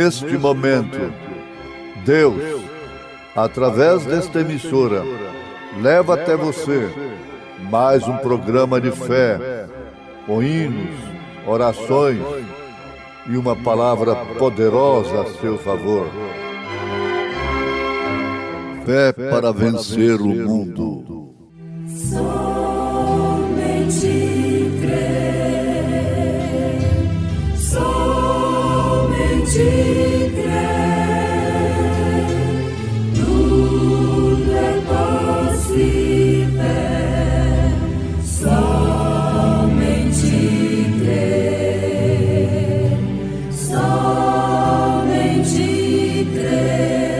neste momento, Deus, através desta emissora, leva até você mais um programa de fé, com hinos, orações e uma palavra poderosa a seu favor. Fé para vencer o mundo. Somente crer, somente crer, tudo é possível, somente crer, somente crer,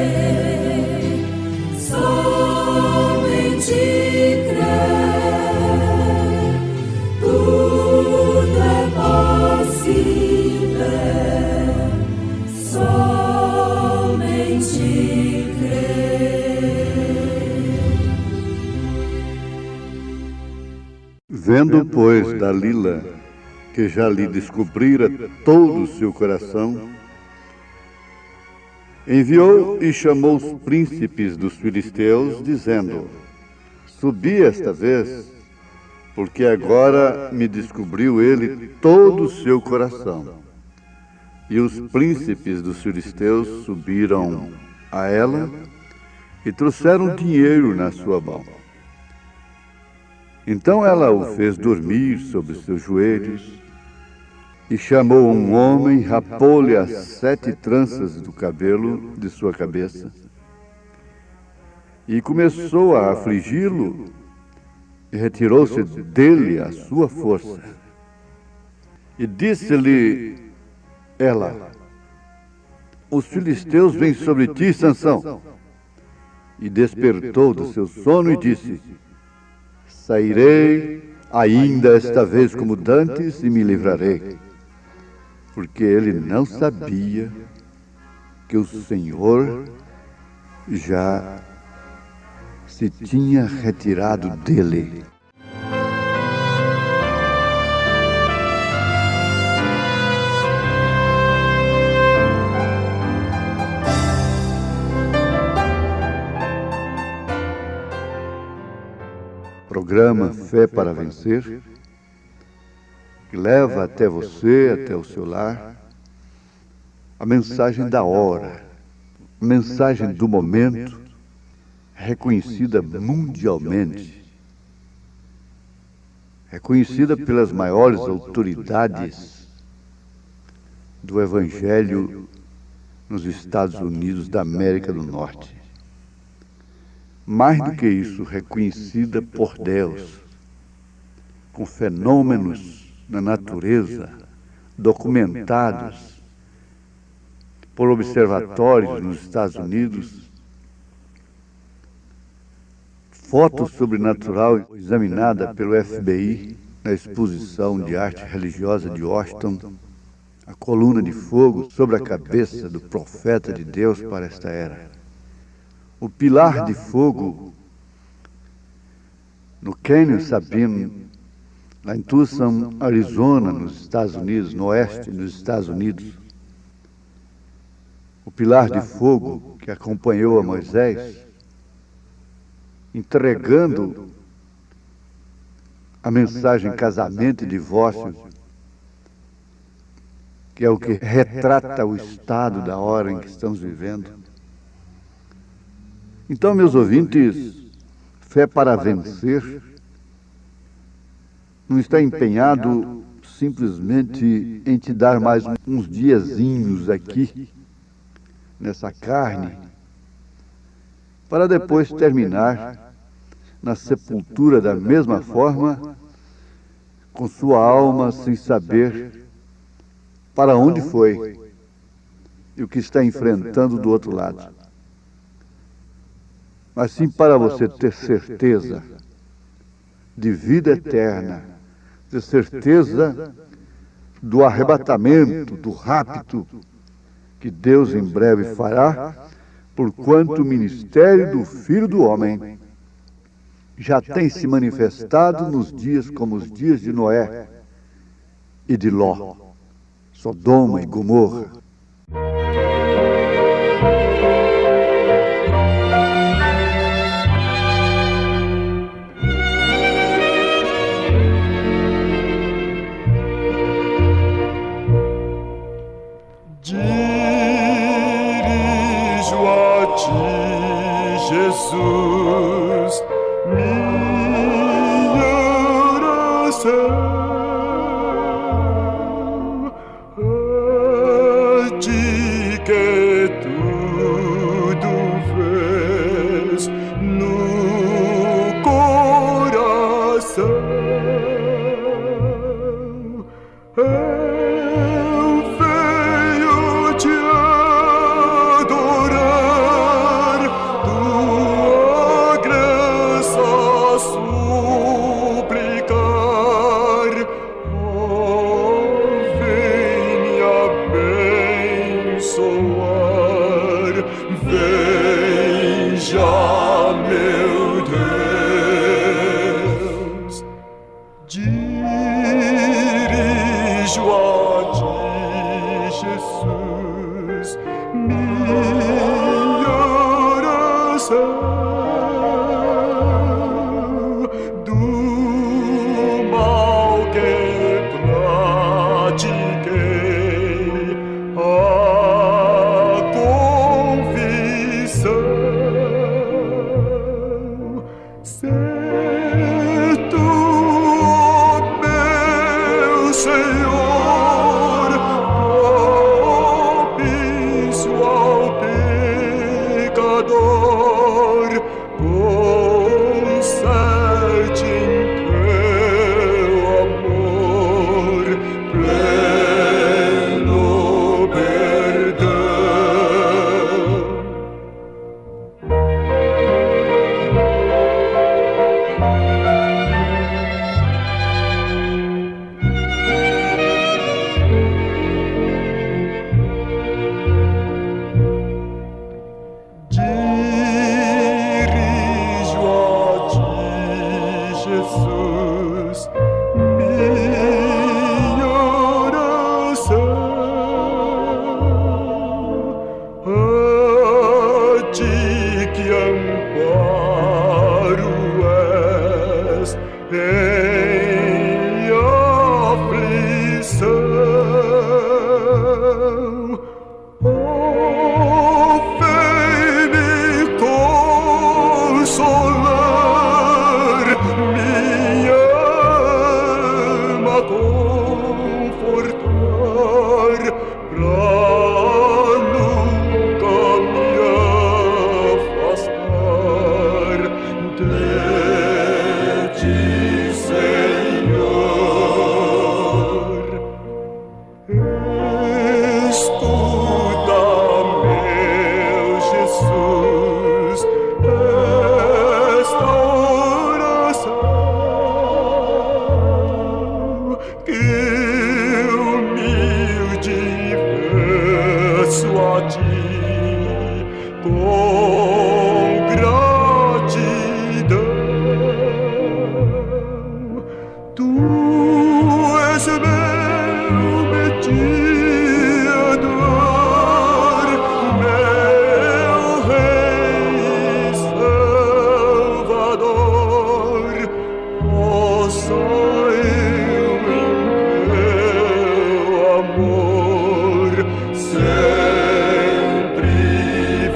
somente crer, tudo é possível, somente crer. Vendo, pois, Dalila, que já lhe descobrira todo o seu coração, enviou e chamou os príncipes dos filisteus, dizendo: Subi esta vez, porque agora me descobriu ele todo o seu coração. E os príncipes dos filisteus subiram a ela e trouxeram dinheiro na sua mão. Então ela o fez dormir sobre seus joelhos e chamou um homem, rapou-lhe as 7 tranças do cabelo de sua cabeça e começou a afligi-lo e retirou-se dele a sua força. E disse-lhe ela: Os filisteus vêm sobre ti, Sansão. E despertou do seu sono e disse: Sairei ainda esta vez como dantes e me livrarei. Porque ele não sabia que o Senhor já se tinha retirado dele. Programa Fé para Vencer, que leva até você, até o seu lar, a mensagem da hora, a mensagem do momento, reconhecida mundialmente, reconhecida pelas maiores autoridades do Evangelho nos Estados Unidos da América do Norte. Mais do que isso, reconhecida por Deus, com fenômenos na natureza, documentados por observatórios nos Estados Unidos, foto sobrenatural examinada pelo FBI na exposição de arte religiosa de Washington, a coluna de fogo sobre a cabeça do profeta de Deus para esta era. O pilar de fogo no Canyon Sabine, lá em Tucson, Arizona, nos Estados Unidos, no oeste dos Estados Unidos. O pilar de fogo que acompanhou a Moisés, entregando a mensagem casamento e divórcio, que é o que retrata o estado da hora em que estamos vivendo. Então, meus ouvintes, Fé para Vencer não está empenhado simplesmente em te dar mais uns diazinhos aqui, nessa carne, para depois terminar na sepultura da mesma forma, com sua alma sem saber para onde foi e o que está enfrentando do outro lado. Mas sim para você ter certeza de vida eterna, ter certeza do arrebatamento, do rapto que Deus em breve fará, porquanto o ministério do Filho do Homem já tem se manifestado nos dias como os dias de Noé e de Ló, Sodoma e Gomorra. Dirijo a ti, Jesus, minha oração. A ti que tudo vês no coração. Eu venho te adorar, tua graça suplicar. Oh, vem me abençoar, vem já, meu Deus. Dirijo a ti, Jesus, minha oração. Do mal que pratiquei, a confissão. Ser tu, meu Senhor, propício ao pecador, conserte em teu amor pleno perdão. Dirijo a ti, Jesus, minha oração. A ti que amparo és em aflição. Oh, vem me consolar, minha alma confortar, pra nunca me afastar de ti, Senhor. Escuta, meu Jesus, esta oração que humilde peço a ti com gratidão. Tu és meu mediador, meu Rei e Salvador. Possa eu em teu amor sempre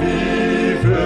viver.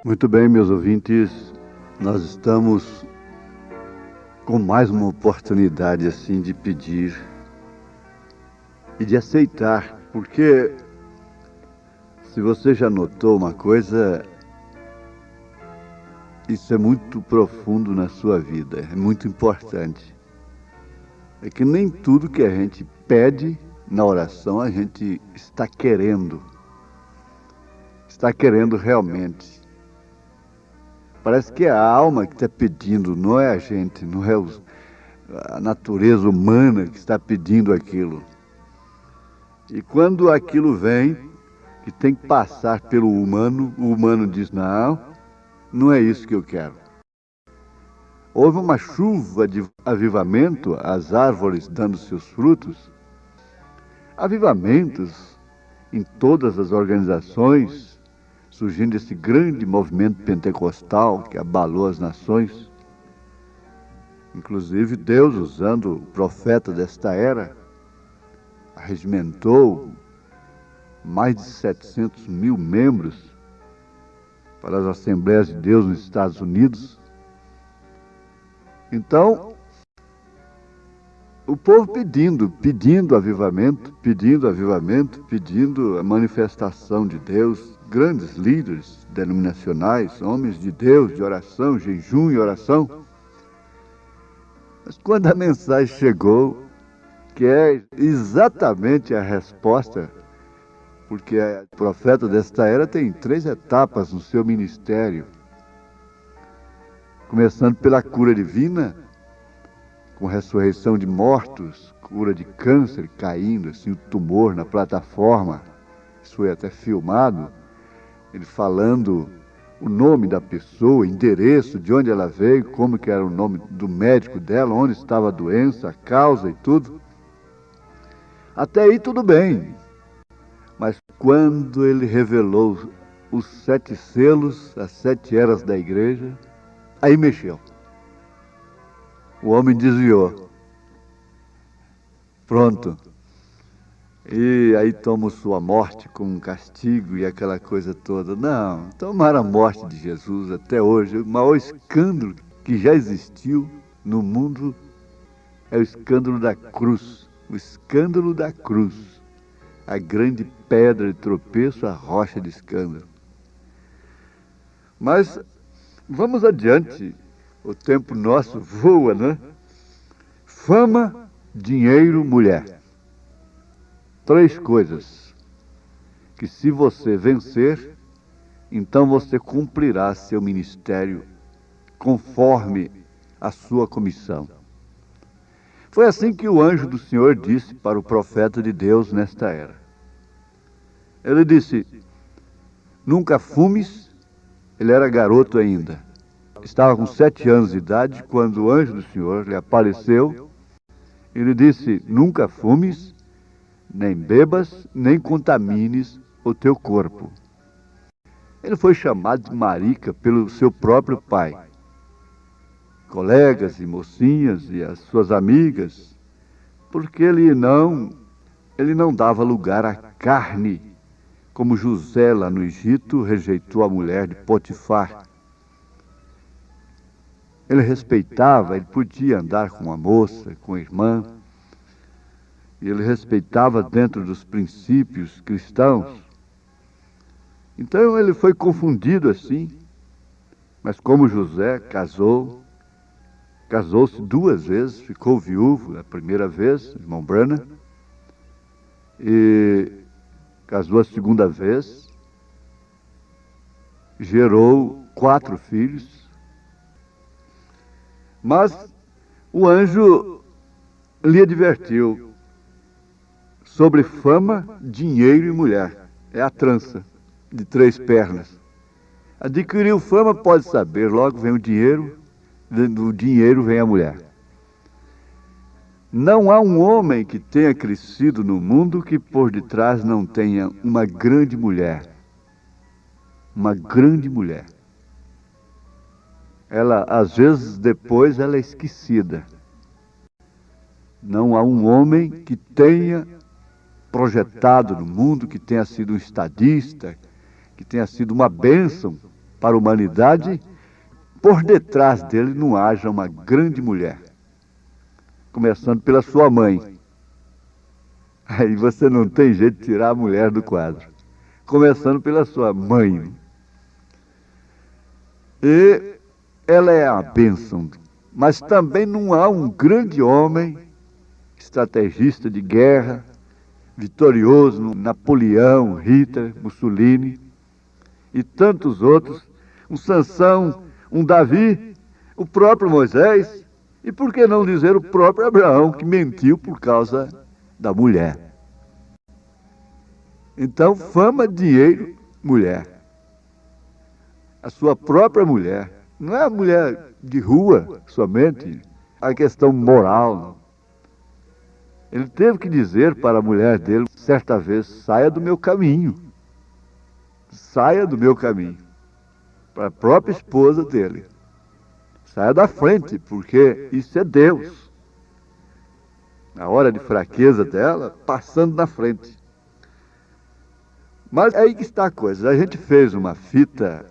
Muito bem, meus ouvintes, nós estamos com mais uma oportunidade assim de pedir e de aceitar, porque se você já notou uma coisa, isso é muito profundo na sua vida, é muito importante. é que nem tudo que a gente pede na oração a gente está querendo realmente. Parece que é a alma que está pedindo, não é a gente, não é a natureza humana que está pedindo aquilo. E quando aquilo vem, que tem que passar pelo humano, o humano diz, não é isso que eu quero. Houve uma chuva de avivamento, as árvores dando seus frutos. Avivamentos em todas as organizações, surgindo esse grande movimento pentecostal que abalou as nações. Inclusive Deus, usando o profeta desta era, arregimentou mais de 700 mil membros para as Assembleias de Deus nos Estados Unidos. Então, o povo pedindo avivamento, pedindo a manifestação de Deus, grandes líderes denominacionais, homens de Deus, de oração, jejum e oração. Mas quando a mensagem chegou, que é exatamente a resposta, porque o profeta desta era tem 3 etapas no seu ministério. Começando pela cura divina, com ressurreição de mortos, cura de câncer caindo, assim, o tumor na plataforma. Isso foi até filmado, ele falando o nome da pessoa, endereço, de onde ela veio, como que era o nome do médico dela, onde estava a doença, a causa e tudo. Até aí tudo bem. Mas quando ele revelou os 7 selos, as 7 eras da igreja, aí mexeu. O homem desviou. Pronto. E aí toma sua morte como um castigo e aquela coisa toda. Não, tomaram a morte de Jesus até hoje. O maior escândalo que já existiu no mundo é o escândalo da cruz. O escândalo da cruz. A grande pedra de tropeço, a rocha de escândalo. Mas vamos adiante. O tempo nosso voa, né? Fama, dinheiro, mulher. 3 coisas que, se você vencer, então você cumprirá seu ministério conforme a sua comissão. Foi assim que o anjo do Senhor disse para o profeta de Deus nesta era. Ele disse, nunca fumes. Ele era garoto ainda. Estava com 7 anos de idade quando o anjo do Senhor lhe apareceu. Ele disse, nunca fumes, nem bebas, nem contamines o teu corpo. Ele foi chamado de marica pelo seu próprio pai. Colegas e mocinhas e as suas amigas, porque ele não dava lugar à carne, como José lá no Egito rejeitou a mulher de Potifar. Ele respeitava, ele podia andar com a moça, com a irmã, e ele respeitava dentro dos princípios cristãos. Então ele foi confundido assim, mas como José casou-se 2 vezes, ficou viúvo a primeira vez, irmão Branham, e casou a segunda vez, gerou 4 filhos, mas o anjo lhe advertiu sobre fama, dinheiro e mulher. É a trança de 3 pernas. Adquiriu fama, pode saber, logo vem o dinheiro, do dinheiro vem a mulher. Não há um homem que tenha crescido no mundo que por detrás não tenha uma grande mulher. Uma grande mulher. Ela, às vezes, depois ela é esquecida. Não há um homem que tenha projetado no mundo, que tenha sido um estadista, que tenha sido uma bênção para a humanidade, por detrás dele não haja uma grande mulher. Começando pela sua mãe. Aí você não tem jeito de tirar a mulher do quadro. Começando pela sua mãe. E ela é a bênção. Mas também não há um grande homem estrategista de guerra, vitorioso no Napoleão, Hitler, Mussolini e tantos outros, um Sansão, um Davi, o próprio Moisés e, por que não dizer, o próprio Abraão, que mentiu por causa da mulher. Então, fama, dinheiro, mulher. A sua própria mulher. Não é a mulher de rua somente, a questão moral. Não. Ele teve que dizer para a mulher dele, certa vez, saia do meu caminho. Saia do meu caminho. Para a própria esposa dele. Saia da frente, porque isso é Deus. Na hora de fraqueza dela, passando na frente. Mas aí que está a coisa. A gente fez uma fita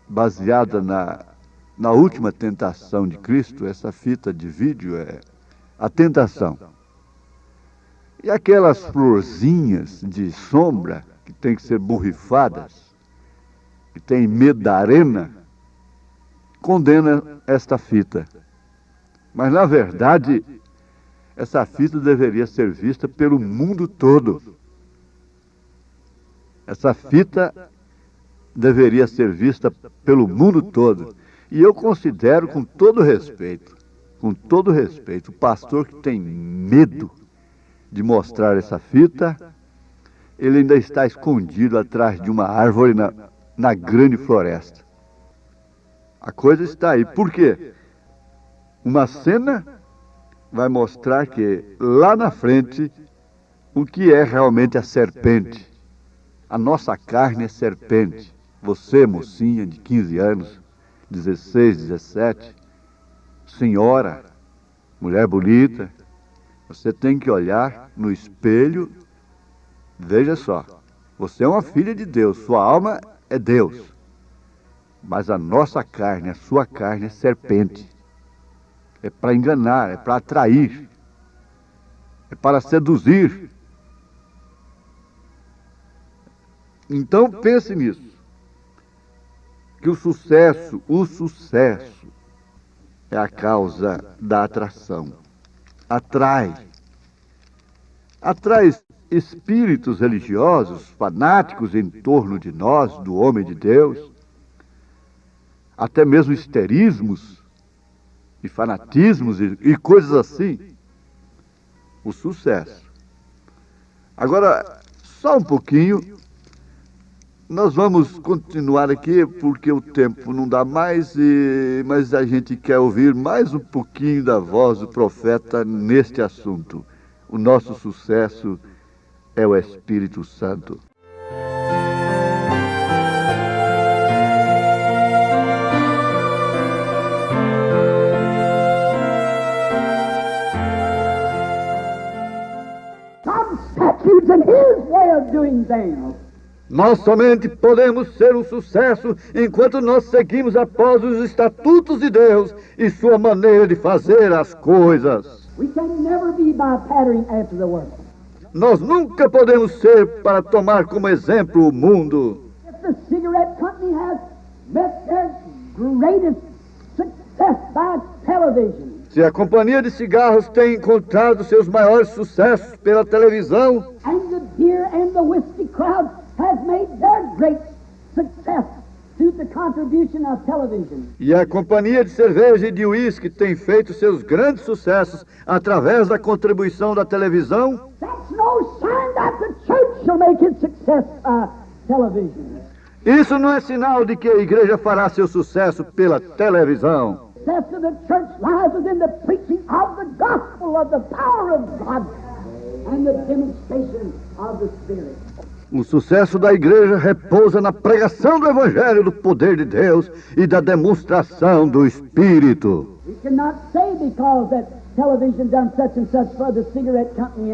baseada na última tentação de Cristo. Essa fita de vídeo é a tentação. E aquelas florzinhas de sombra que tem que ser borrifadas, que tem medo da arena, condena esta fita. Mas, na verdade, essa fita deveria ser vista pelo mundo todo. Essa fita deveria ser vista pelo mundo todo. E eu considero, com todo respeito, o pastor que tem medo de mostrar essa fita, ele ainda está escondido atrás de uma árvore na grande floresta. A coisa está aí. Por quê? Uma cena vai mostrar que lá na frente o que é realmente a serpente. A nossa carne é serpente. Você, mocinha de 15 anos, 16, 17, senhora, mulher bonita, você tem que olhar no espelho. Veja só, você é uma filha de Deus, sua alma é Deus. Mas a nossa carne, a sua carne é serpente. É para enganar, é para atrair, é para seduzir. Então pense nisso, que o sucesso é a causa da atração. Atrai espíritos religiosos, fanáticos em torno de nós, do homem de Deus, até mesmo histerismos e fanatismos e coisas assim. O sucesso. Agora, só um pouquinho. Nós vamos continuar aqui porque o tempo não dá mais, mas a gente quer ouvir mais um pouquinho da voz do profeta neste assunto. O nosso sucesso é o Espírito Santo. God's statutes and His way of doing things. Nós somente podemos ser um sucesso enquanto nós seguimos após os estatutos de Deus e sua maneira de fazer as coisas. We can never be by pattern after the world. Nós nunca podemos ser para tomar como exemplo o mundo. If the cigarette company has met their greatest success by television, Se a companhia de cigarros tem encontrado seus maiores sucessos pela televisão, and the beer and the whiskey crowd has made their great success through the contribution of television, e a companhia de cerveja e de uísque tem feito seus grandes sucessos através da contribuição da televisão, that's no sign that the church shall make its success by television. isso não é sinal de que a igreja fará seu sucesso pela televisão. The success of the church lies within the preaching of the gospel of the power of God and the demonstration of the Spirit. O sucesso da igreja repousa na pregação do Evangelho, do poder de Deus e da demonstração do Espírito. We cannot say because that television done such and such for the cigarette company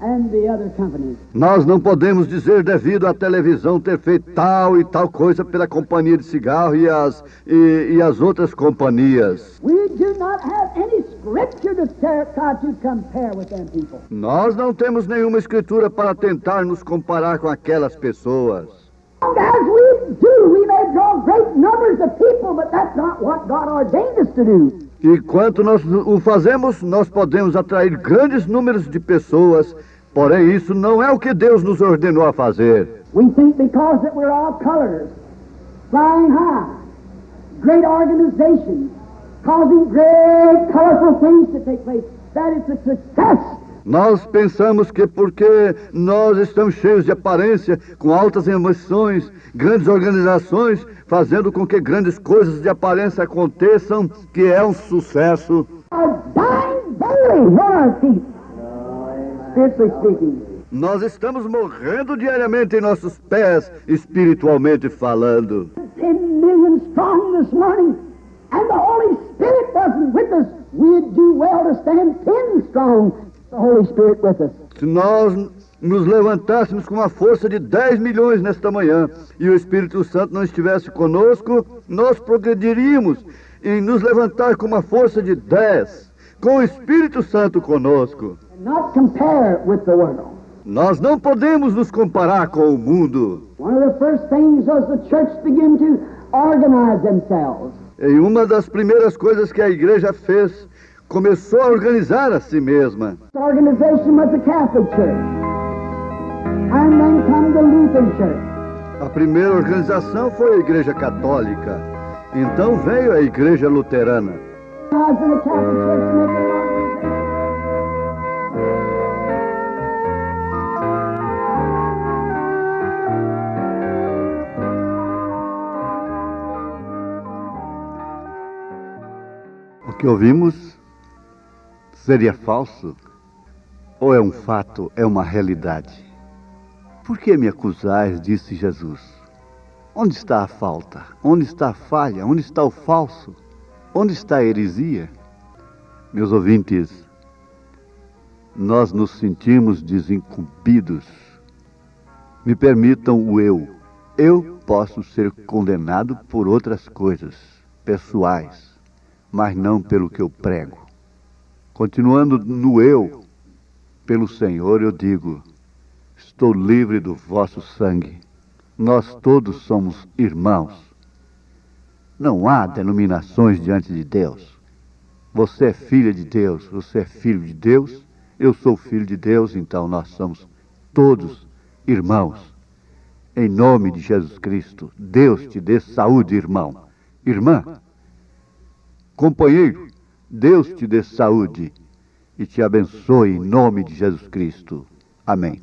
and the other companies. Nós não podemos dizer devido à televisão ter feito tal e tal coisa pela companhia de cigarro e as outras companhias. We do not have any scripture to try to compare with them people. Nós não temos nenhuma escritura para tentar nos comparar com aquelas pessoas. As we do, we may draw great numbers of people, but that's not what God ordained us to do. E enquanto nós o fazemos, nós podemos atrair grandes números de pessoas, porém isso não é o que Deus nos ordenou a fazer. We think because that we're all colors, flying high, great organizations, causing great colorful things to take place, that it's a success. Nós pensamos que porque nós estamos cheios de aparência, com altas emoções, grandes organizações, fazendo com que grandes coisas de aparência aconteçam, que é um sucesso. Are dying daily on our feet, spiritually speaking. Nós estamos morrendo diariamente em nossos pés, espiritualmente falando. 10 million strong this morning, and the Holy Spirit wasn't with us. We'd do well to stand 10 strong, the Holy Spirit with us. Se nós nos levantássemos com uma força de 10 milhões nesta manhã e o Espírito Santo não estivesse conosco, nós progrediríamos em nos levantar com uma força de 10, com o Espírito Santo conosco. And not compare with the world. Nós não podemos nos comparar com o mundo. One of the first things was the church began to organize themselves. E uma das primeiras coisas que a igreja fez, começou a organizar a si mesma. The organization was the Catholic Church. And then come the Lutheran Church. A primeira organização foi a Igreja Católica. Então veio a Igreja Luterana. I was in the Catholic Church and they did an organization. O que ouvimos seria falso? Ou é um fato, é uma realidade? Por que me acusais, disse Jesus? Onde está a falta? Onde está a falha? Onde está o falso? Onde está a heresia? Meus ouvintes, nós nos sentimos desincumbidos. Me permitam o eu. Eu posso ser condenado por outras coisas, pessoais, mas não pelo que eu prego. Continuando no eu, pelo Senhor eu digo, estou livre do vosso sangue. Nós todos somos irmãos. Não há denominações diante de Deus. Você é filha de Deus, você é filho de Deus, eu sou filho de Deus, então nós somos todos irmãos. Em nome de Jesus Cristo, Deus te dê saúde, irmão. Irmã, companheiro, Deus te dê saúde e te abençoe em nome de Jesus Cristo. Amém.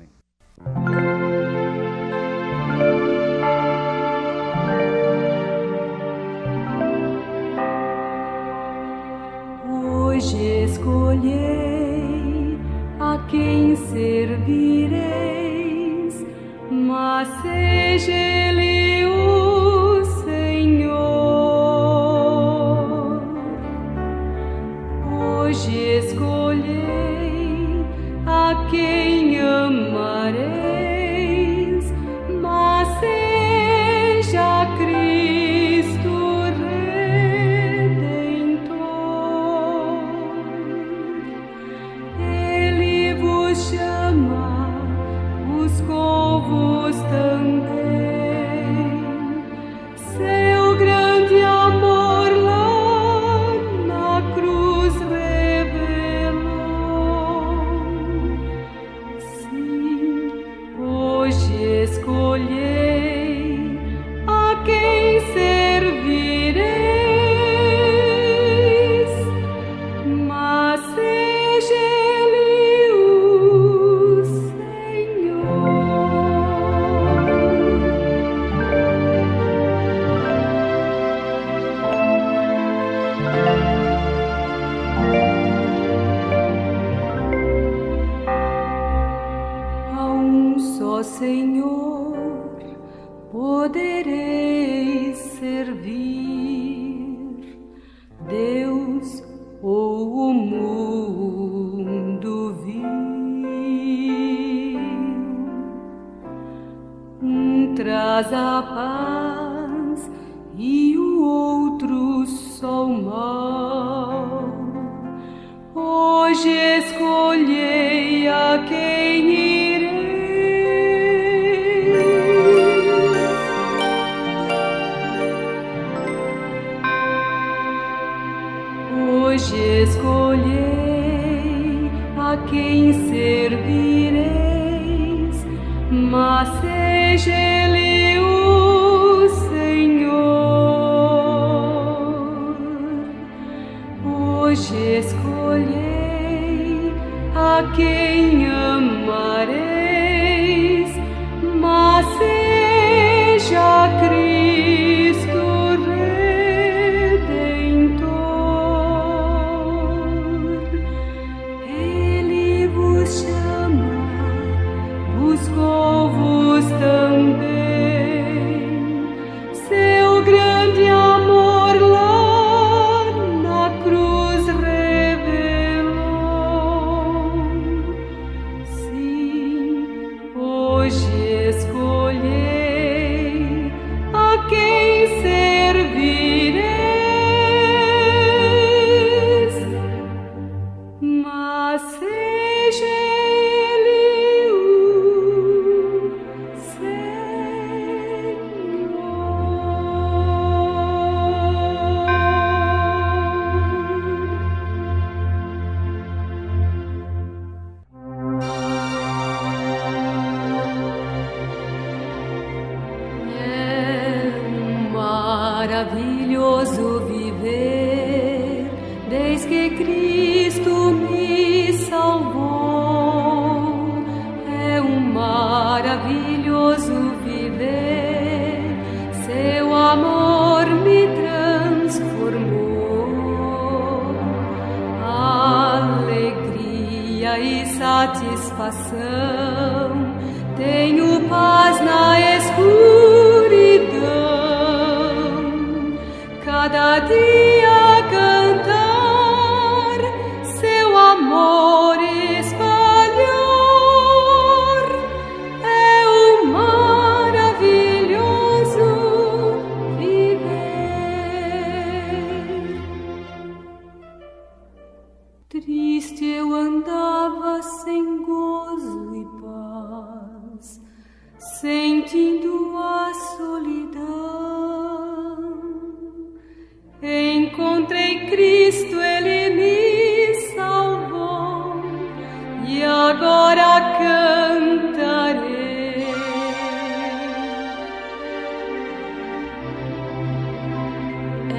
Hoje escolhei a quem servireis, mas seja Ele o Senhor. Hoje escolhei a quem amarei. escolhei a quem servireis, mas seja Ele o Senhor. Hoje escolhei a quem amareis, mas seja Cristo Redentor. Ele vos chama, buscou-vos também, seu grande amor lá na cruz revelou. Sim, hoje escolhei a quem servireis, mas seja Ele o É maravilhoso viver desde que Cristo me salvou. É maravilhoso viver, seu amor me transformou. Alegria e satisfação, tenho paz na escuridão. Cada dia cantar, seu amor espalhar. É um maravilhoso viver. Triste eu andava sem gozo e paz, sentindo a solidão. Encontrei Cristo, Ele me salvou, e agora cantarei. É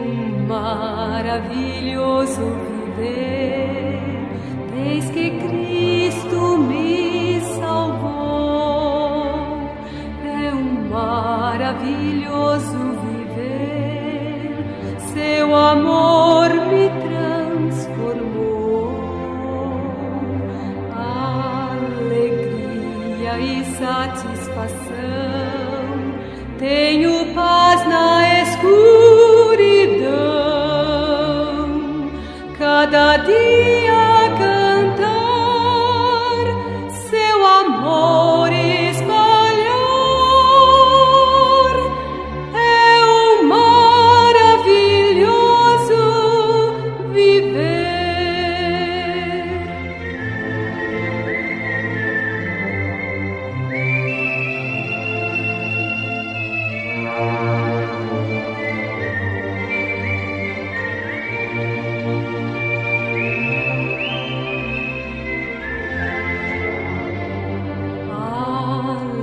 um maravilhoso viver desde que Cristo me salvou. É um maravilhoso viver, seu amor me transformou. Alegria e satisfação, tenho paz na escuridão. Cada dia cantar, seu amor espalhar. É um maravilhoso viver.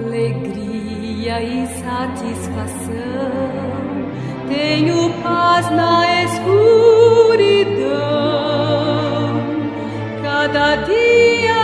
Alegria e satisfação, tenho paz na escuridão. Cada dia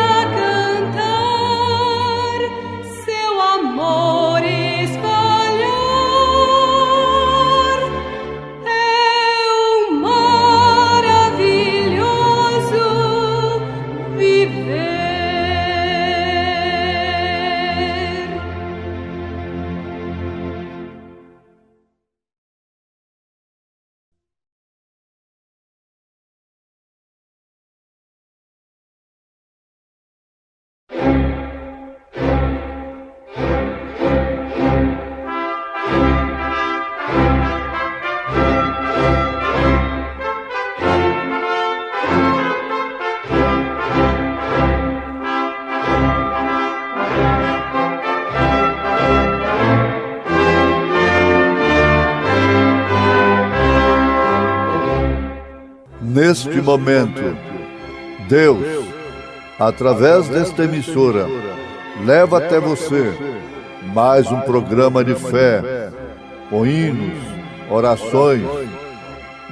Neste momento, Deus, através desta emissora, leva até você mais um programa de fé, com hinos, orações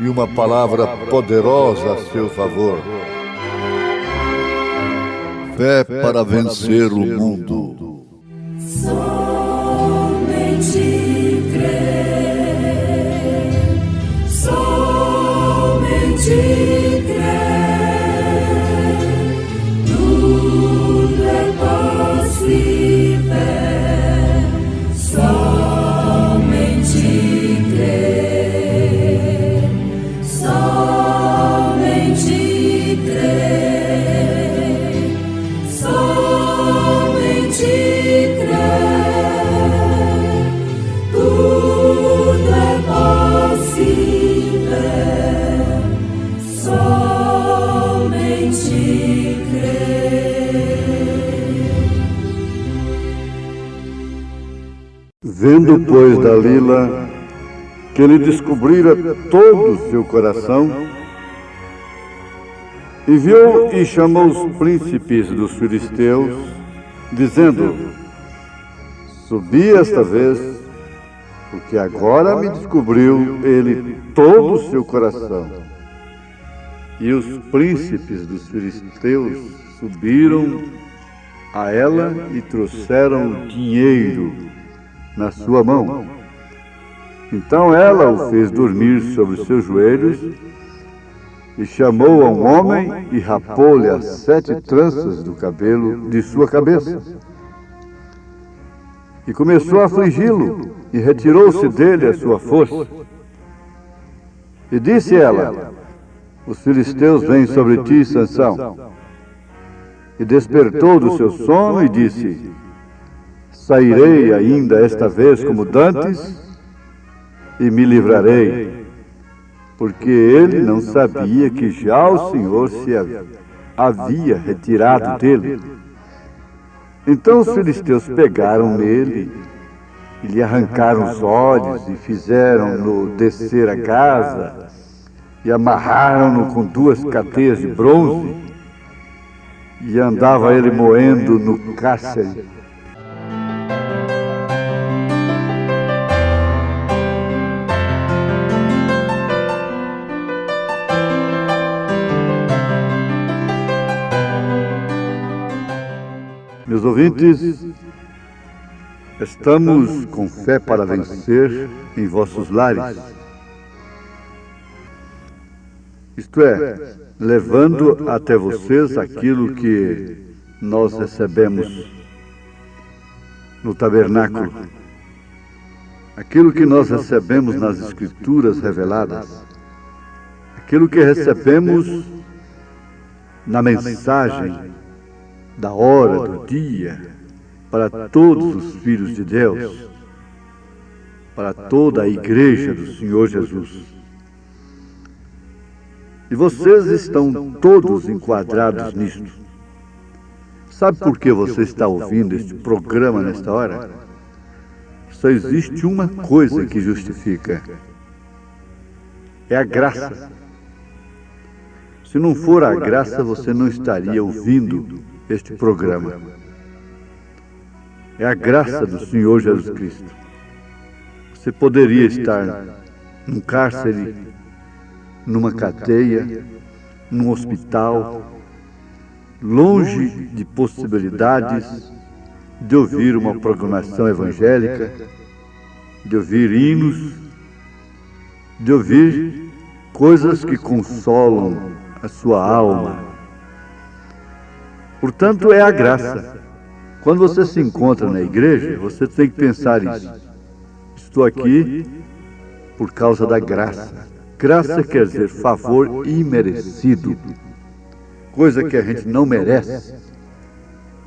e uma palavra poderosa a seu favor. Fé para vencer o mundo. Somente crer, somente crer, tudo é possível, somente crer, somente crer, somente crer, tudo é possível, somente crer. Vendo, pois, Dalila que ele descobrira todo o seu coração, enviou e chamou os príncipes dos filisteus, dizendo: subi esta vez, porque agora me descobriu ele todo o seu coração. E os príncipes dos filisteus subiram a ela e trouxeram dinheiro na sua mão. Então ela o fez dormir sobre os seus joelhos e chamou a um homem e rapou-lhe as 7 tranças do cabelo de sua cabeça. E começou a afligi-lo e retirou-se dele a sua força. E disse ela: os filisteus vêm sobre ti, Sansão. E despertou do seu sono e disse: sairei ainda esta vez como dantes e me livrarei, porque ele não sabia que já o Senhor se havia retirado dele. Então os filisteus pegaram nele e lhe arrancaram os olhos e fizeram-no descer a casa e amarraram-no com 2 cadeias de bronze e andava ele moendo no cárcere. Meus ouvintes, estamos com fé para vencer em vossos lares. Isto é, levando até vocês aquilo que nós recebemos no tabernáculo, aquilo que nós recebemos nas Escrituras reveladas, aquilo que recebemos na mensagem da hora do dia, para todos os filhos de Deus, para toda a igreja do Senhor Jesus. E vocês estão todos enquadrados nisto. Sabe por que você está ouvindo este programa nesta hora? Só existe uma coisa que justifica: é a graça. Se não for a graça, você não estaria ouvindo este programa. É a graça do Senhor Jesus Cristo. Você poderia estar num cárcere, numa cadeia, num hospital, longe de possibilidades de ouvir uma programação evangélica, de ouvir hinos, de ouvir coisas que consolam a sua alma. Portanto, é a graça. Quando você se encontra na igreja, você tem que pensar isso. Estou aqui por causa da graça. Graça quer dizer favor imerecido, coisa que a gente não merece.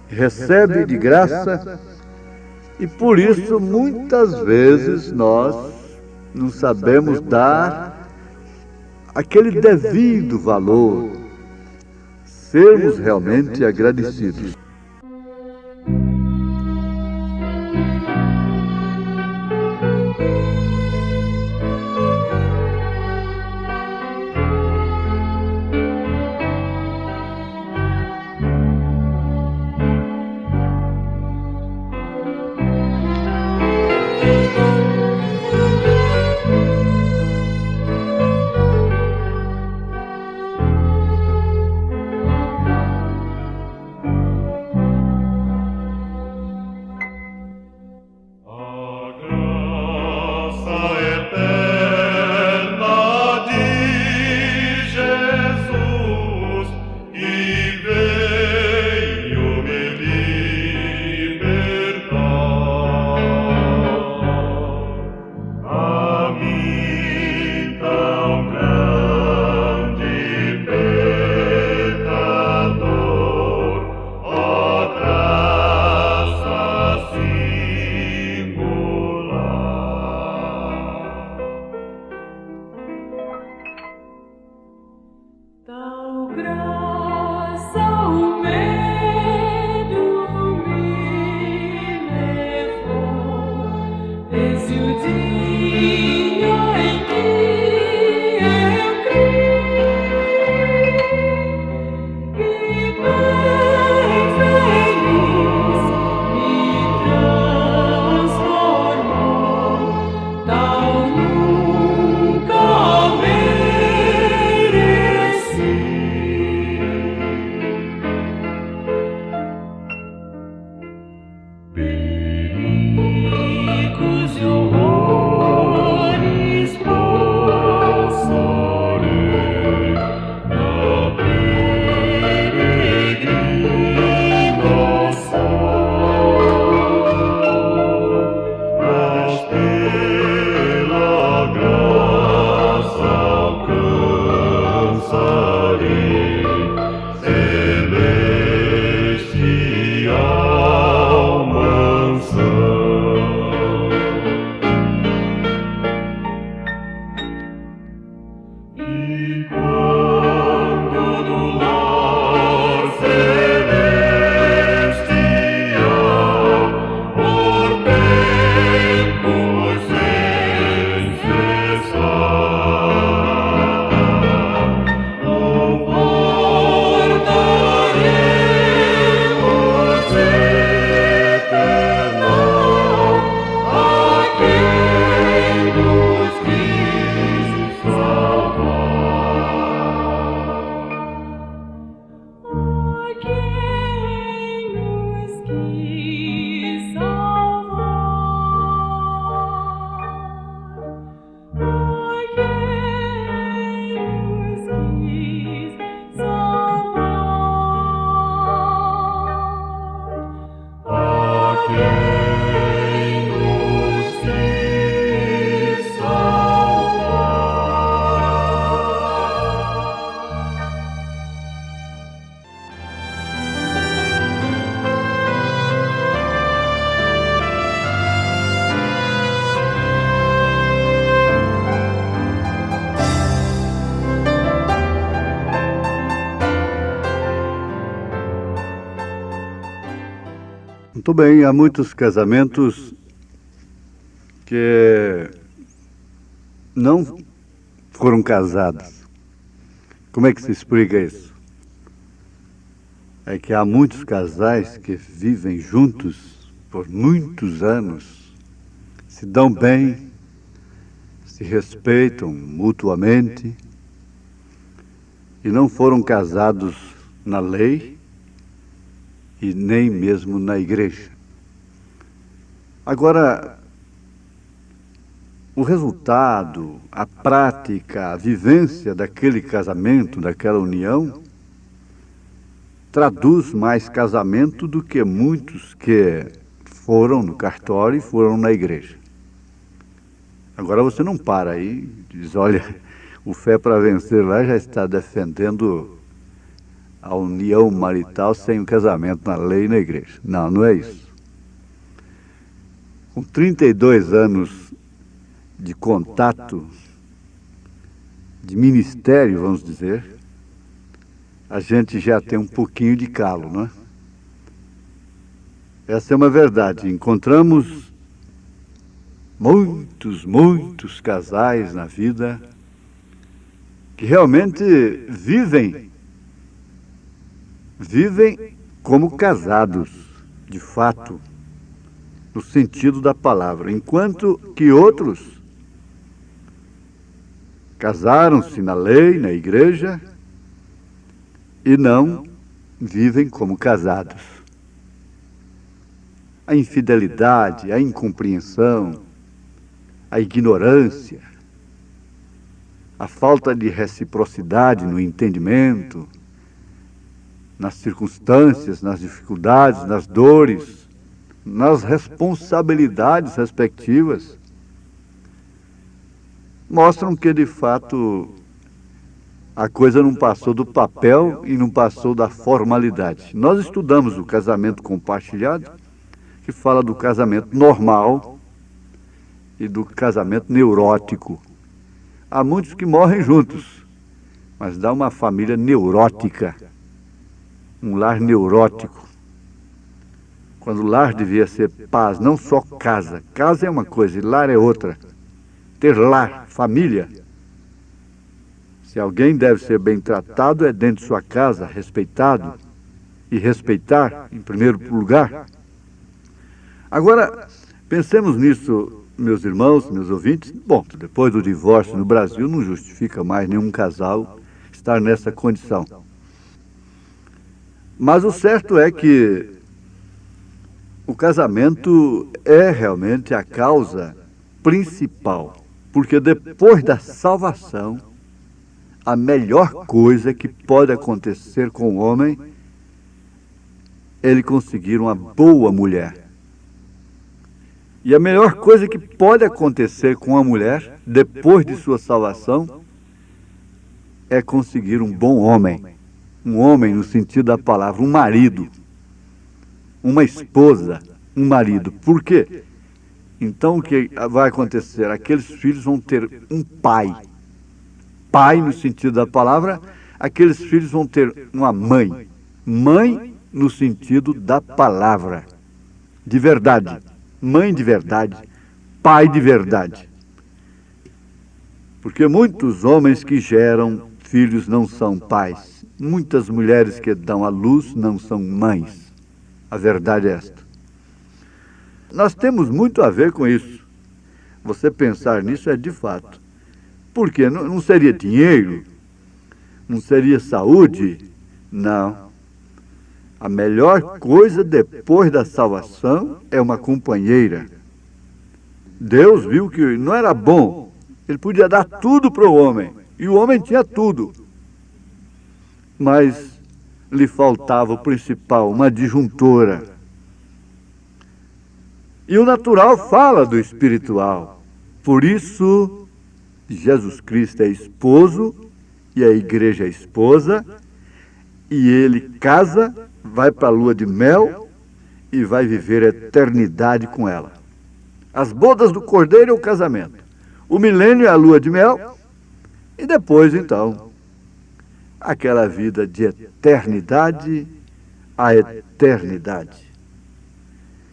Recebe de graça e por isso muitas vezes nós não sabemos dar aquele devido valor, sermos realmente agradecidos. Muito bem, há muitos casamentos que não foram casados. Como é que se explica isso? É que há muitos casais que vivem juntos por muitos anos, se dão bem, se respeitam mutuamente e não foram casados na lei e nem mesmo na igreja. Agora, o resultado, a prática, a vivência daquele casamento, daquela união, traduz mais casamento do que muitos que foram no cartório e foram na igreja. Agora você não para aí e diz, olha, o Fé para Vencer lá já está defendendo a união marital sem o casamento na lei e na igreja. Não, não é isso. Com 32 anos de contato, de ministério, vamos dizer, a gente já tem um pouquinho de calo, não é? Essa é uma verdade. Encontramos muitos casais na vida que realmente vivem como casados, de fato, no sentido da palavra, enquanto que outros casaram-se na lei, na igreja, e não vivem como casados. A infidelidade, a incompreensão, a ignorância, a falta de reciprocidade no entendimento, nas circunstâncias, nas dificuldades, nas dores, nas responsabilidades respectivas, mostram que, de fato, a coisa não passou do papel e não passou da formalidade. Nós estudamos o casamento compartilhado, que fala do casamento normal e do casamento neurótico. Há muitos que morrem juntos, mas dá uma família neurótica, um lar neurótico. Quando o lar devia ser paz, não só casa. Casa é uma coisa e lar é outra. Ter lar, família. Se alguém deve ser bem tratado, é dentro de sua casa, respeitado. E respeitar, em primeiro lugar. Agora, pensemos nisso, meus irmãos, meus ouvintes. Bom, depois do divórcio no Brasil, não justifica mais nenhum casal estar nessa condição. Mas o certo é que o casamento é realmente a causa principal. Porque depois da salvação, a melhor coisa que pode acontecer com o homem é ele conseguir uma boa mulher. E a melhor coisa que pode acontecer com a mulher, depois de sua salvação, é conseguir um bom homem. Um homem no sentido da palavra, um marido. Uma esposa, um marido. Por quê? Então o que vai acontecer? Aqueles filhos vão ter um pai. Pai no sentido da palavra, aqueles filhos vão ter uma mãe. Mãe no sentido da palavra. De verdade. Mãe de verdade. Pai de verdade. Porque muitos homens que geram filhos não são pais. Muitas mulheres que dão à luz não são mães. A verdade é esta. Nós temos muito a ver com isso. Você pensar nisso é de fato. Por quê? Não seria dinheiro? Não seria saúde? Não. A melhor coisa depois da salvação é uma companheira. Deus viu que não era bom. Ele podia dar tudo para o homem. E o homem tinha tudo. Mas lhe faltava o principal, uma disjuntora. E o natural fala do espiritual. Por isso, Jesus Cristo é esposo e a igreja é esposa. E ele casa, vai para a lua de mel e vai viver a eternidade com ela. As bodas do cordeiro é o casamento. O milênio é a lua de mel. E depois, então, aquela vida de eternidade a eternidade.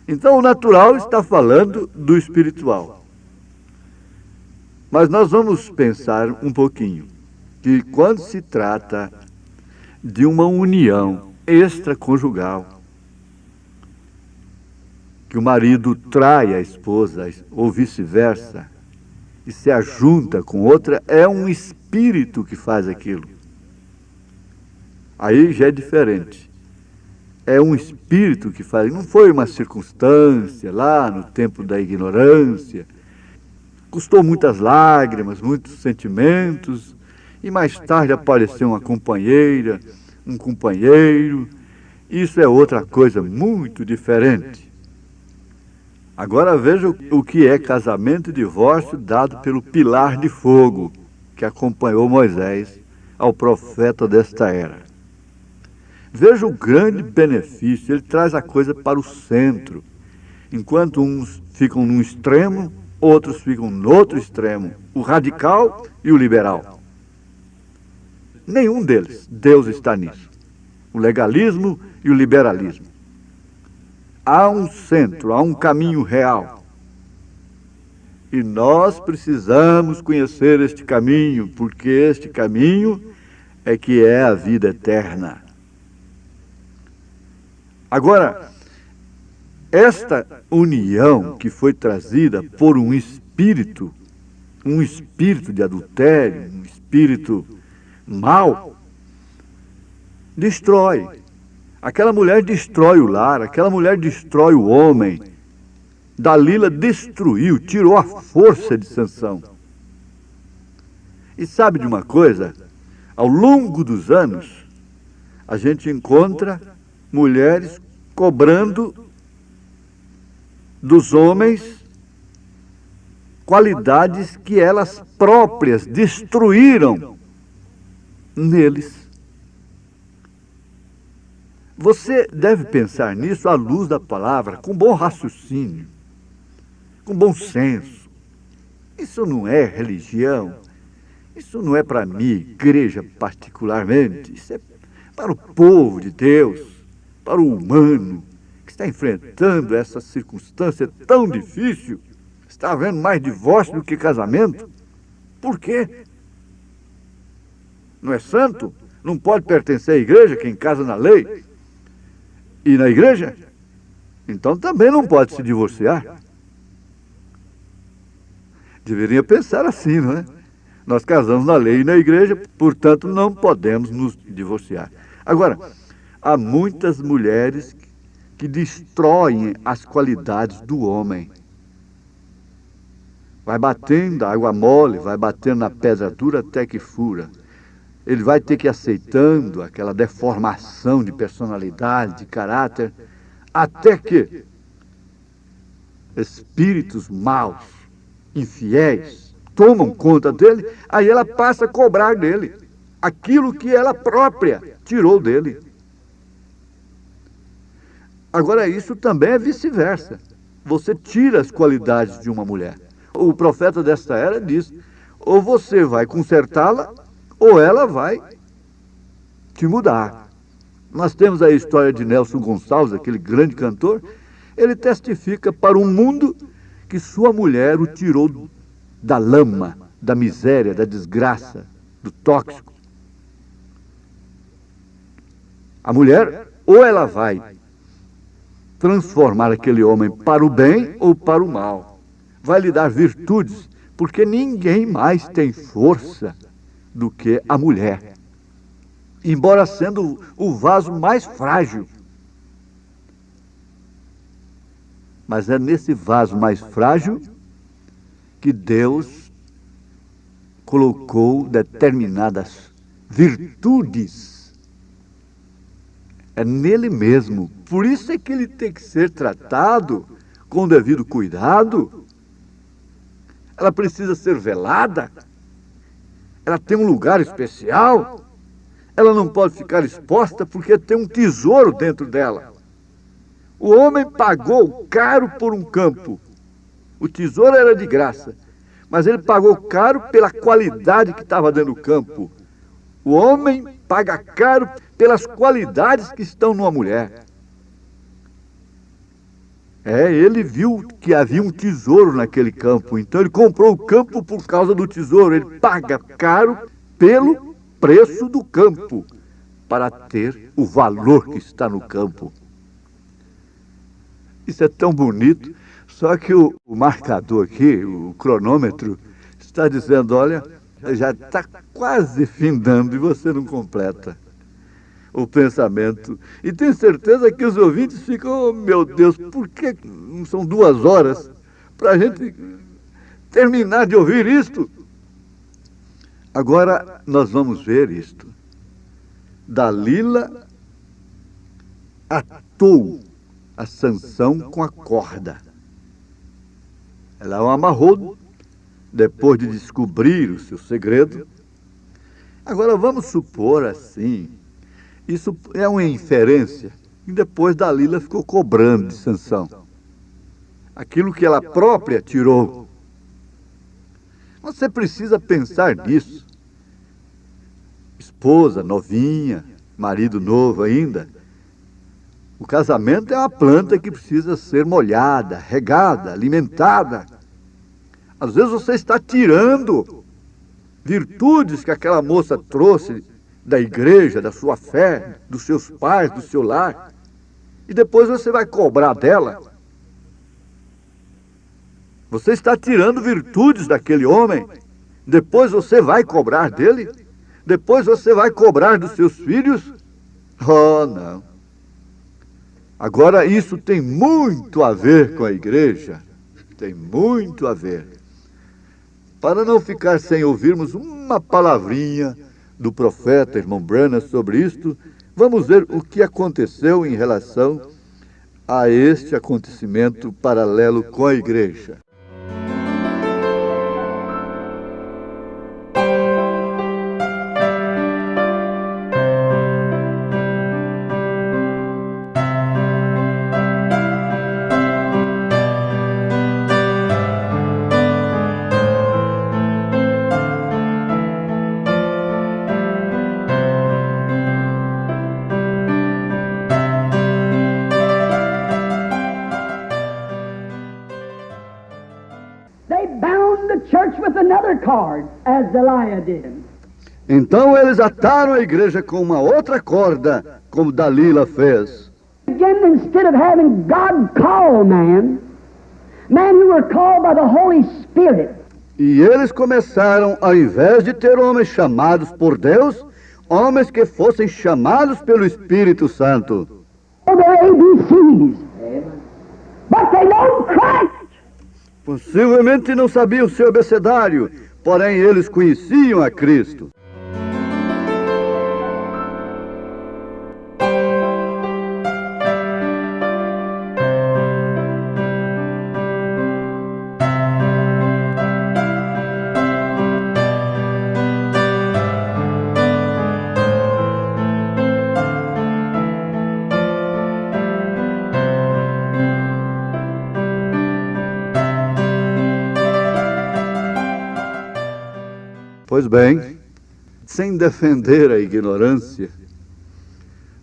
Então, o natural está falando do espiritual. Mas nós vamos pensar um pouquinho que quando se trata de uma união extraconjugal, que o marido trai a esposa ou vice-versa e se ajunta com outra, é um espírito que faz aquilo. Aí já é diferente. É um espírito que faz, não foi uma circunstância lá no tempo da ignorância. Custou muitas lágrimas, muitos sentimentos, e mais tarde apareceu uma companheira, um companheiro. Isso é outra coisa muito diferente. Agora veja o que é casamento e divórcio dado pelo pilar de fogo que acompanhou Moisés ao profeta desta era. Veja o grande benefício, ele traz a coisa para o centro. Enquanto uns ficam num extremo, outros ficam no outro extremo, o radical e o liberal. Nenhum deles, Deus está nisso. O legalismo e o liberalismo. Há um centro, há um caminho real. E nós precisamos conhecer este caminho, porque este caminho é que é a vida eterna. Agora, esta união que foi trazida por um espírito de adultério, um espírito mau, destrói. Aquela mulher destrói o lar, aquela mulher destrói o homem. Dalila destruiu, tirou a força de Sansão. E sabe de uma coisa? Ao longo dos anos, a gente encontra mulheres cobrando dos homens qualidades que elas próprias destruíram neles. Você deve pensar nisso à luz da palavra, com bom raciocínio, com bom senso. Isso não é religião, isso não é para mim, igreja particularmente, isso é para o povo de Deus, para o humano que está enfrentando essa circunstância tão difícil. Está havendo mais divórcio do que casamento. Por quê? Não é santo? Não pode pertencer à igreja quem casa na lei e na igreja? Então também não pode se divorciar. Deveria pensar assim, não é? Nós casamos na lei e na igreja, portanto não podemos nos divorciar. Agora, há muitas mulheres que destroem as qualidades do homem. Vai batendo a água mole, vai batendo na pedra dura até que fura. Ele vai ter que ir aceitando aquela deformação de personalidade, de caráter, até que espíritos maus, infiéis, tomam conta dele, aí ela passa a cobrar dele aquilo que ela própria tirou dele. Agora, isso também é vice-versa. Você tira as qualidades de uma mulher. O profeta desta era diz: ou você vai consertá-la, ou ela vai te mudar. Nós temos a história de Nelson Gonçalves, aquele grande cantor. Ele testifica para um mundo que sua mulher o tirou da lama, da miséria, da desgraça, do tóxico. A mulher, ou ela vai transformar aquele homem para o bem ou para o mal. Vai lhe dar virtudes, porque ninguém mais tem força do que a mulher, embora sendo o vaso mais frágil. Mas é nesse vaso mais frágil que Deus colocou determinadas virtudes. É nele mesmo. Por isso é que ele tem que ser tratado com devido cuidado. Ela precisa ser velada. Ela tem um lugar especial. Ela não pode ficar exposta porque tem um tesouro dentro dela. O homem pagou caro por um campo. O tesouro era de graça, mas ele pagou caro pela qualidade que estava dentro do campo. O homem paga caro pelas qualidades que estão numa mulher. Ele viu que havia um tesouro naquele campo, então ele comprou o campo por causa do tesouro. Ele paga caro pelo preço do campo, para ter o valor que está no campo. Isso é tão bonito, só que o marcador aqui, o cronômetro, está dizendo: olha, já está quase findando e você não completa o pensamento. E tenho certeza que os ouvintes ficam: oh, meu Deus, por que não são 2 horas para a gente terminar de ouvir isto? Agora nós vamos ver isto. Dalila atou a Sansão com a corda. Ela o amarrou depois de descobrir o seu segredo. Agora vamos supor assim, isso é uma inferência, e depois Dalila ficou cobrando de Sansão aquilo que ela própria tirou. Você precisa pensar nisso. Esposa novinha, marido novo ainda. O casamento é uma planta que precisa ser molhada, regada, alimentada. Às vezes você está tirando virtudes que aquela moça trouxe da igreja, da sua fé, dos seus pais, do seu lar, e depois você vai cobrar dela. Você está tirando virtudes daquele homem, depois você vai cobrar dele? Depois você vai cobrar dos seus filhos? Oh, não. Agora, isso tem muito a ver com a igreja. Tem muito a ver. Para não ficar sem ouvirmos uma palavrinha do profeta, irmão Branham, sobre isto, vamos ver o que aconteceu em relação a este acontecimento paralelo com a igreja. They bound the church with another cord, as Delilah did. Então eles ataram a igreja com uma outra corda, como Dalila fez. Again, instead of having God call men who were called by the Holy Spirit, E eles começaram, ao invés de ter homens chamados por Deus, homens que fossem chamados pelo Espírito Santo. or their ABCs. But they know Christ. Possivelmente não sabiam seu abecedário, porém eles conheciam a Cristo. Pois bem, sem defender a ignorância,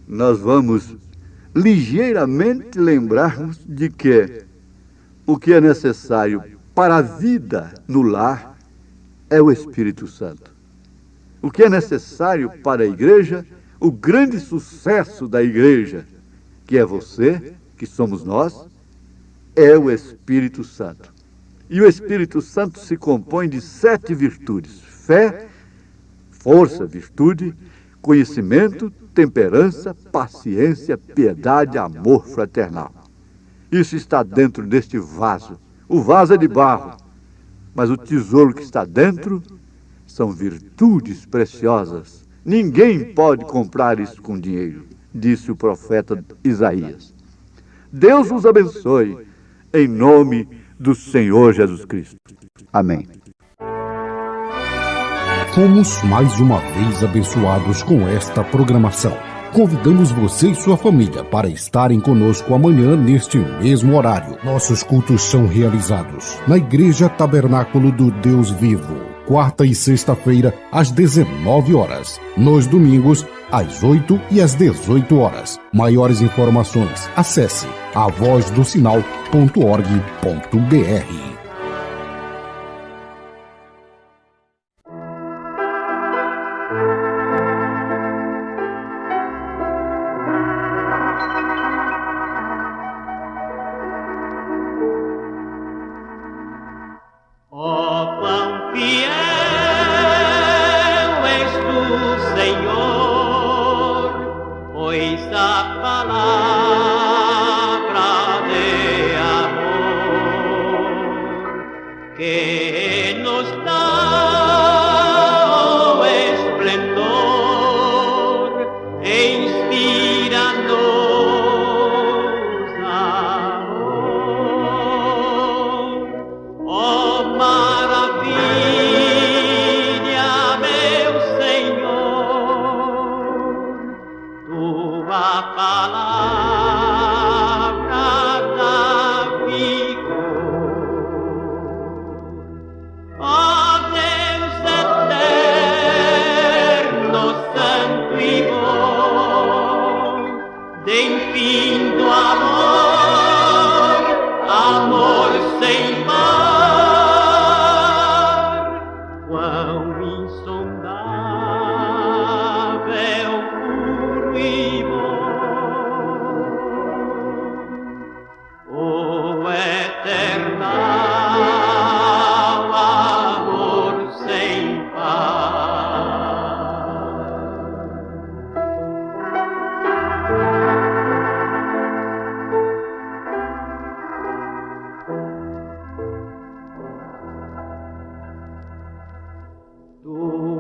nós vamos ligeiramente lembrarmos de que o que é necessário para a vida no lar é o Espírito Santo. O que é necessário para a igreja, o grande sucesso da igreja, que é você, que somos nós, é o Espírito Santo. E o Espírito Santo se compõe de 7 virtudes: fé, força, virtude, conhecimento, temperança, paciência, piedade, amor fraternal. Isso está dentro deste vaso. O vaso é de barro, mas o tesouro que está dentro são virtudes preciosas. Ninguém pode comprar isso com dinheiro, disse o profeta Isaías. Deus os abençoe, em nome do Senhor Jesus Cristo. Amém. Fomos mais uma vez abençoados com esta programação. Convidamos você e sua família para estarem conosco amanhã neste mesmo horário. Nossos cultos são realizados na Igreja Tabernáculo do Deus Vivo, quarta e sexta-feira, às 19 horas. Nos domingos, às 8 e às 18 horas. Maiores informações, acesse avozdosinal.org.br. Ó, quão fiel és tu, Senhor, pois a palavra de amor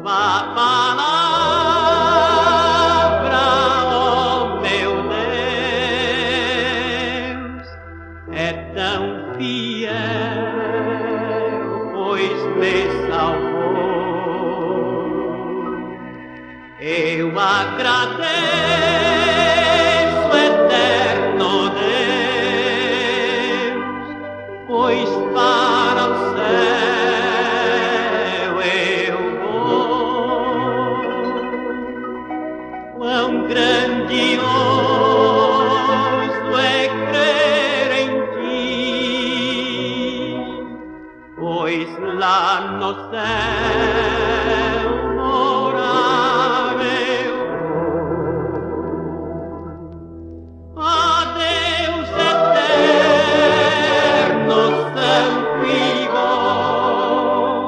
tua palavra, ó meu Deus, é tão fiel, pois me salvou. Eu agradeço, eterno Deus, pois para o céu eu vou. Quão grandioso é crer em ti, pois lá no céu morar eu vou. Ó Deus eterno, santo e bom,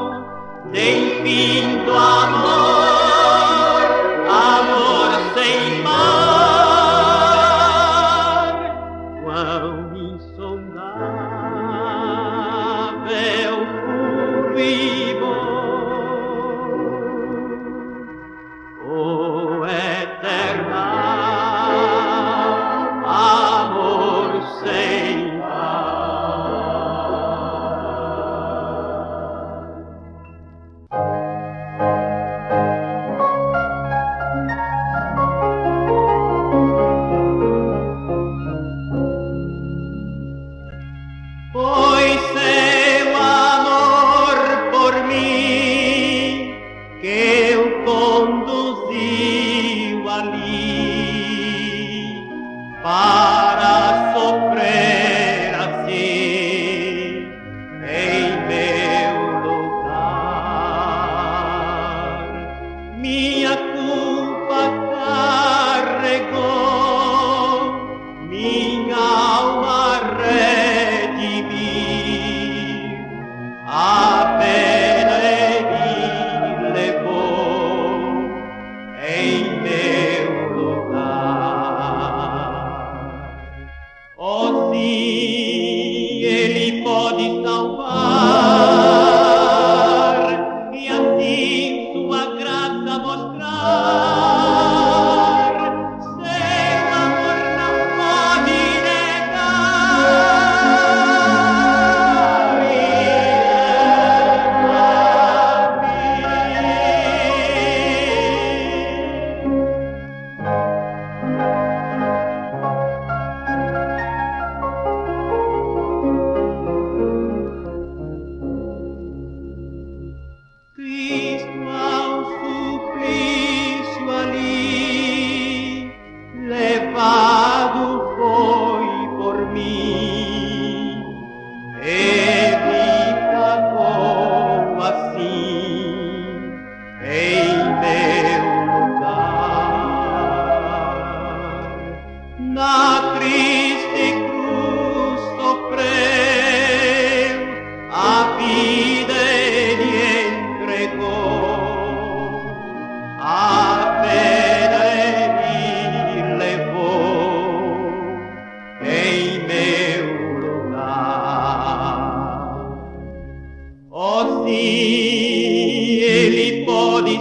de infinito amor, amor sem par, quão insondável, puro e bom, o eterno amor sem pois seu amor por mim que o conduziu ali para sofrer assim em meu lugar. Minha culpa carregou, minha alma redimiu, a pena ele levou em meu lugar. Oh, sim, ele pode salvar e assim sua graça mostrar. Seu amor não pode negar e Cristo ao suplício ali levado foi por mim. Ele pagou assim em meu lugar. Na triste cruz sofreu, a vida ele entregou, a pena ele levou em meu lugar. Oh, sim, ele pode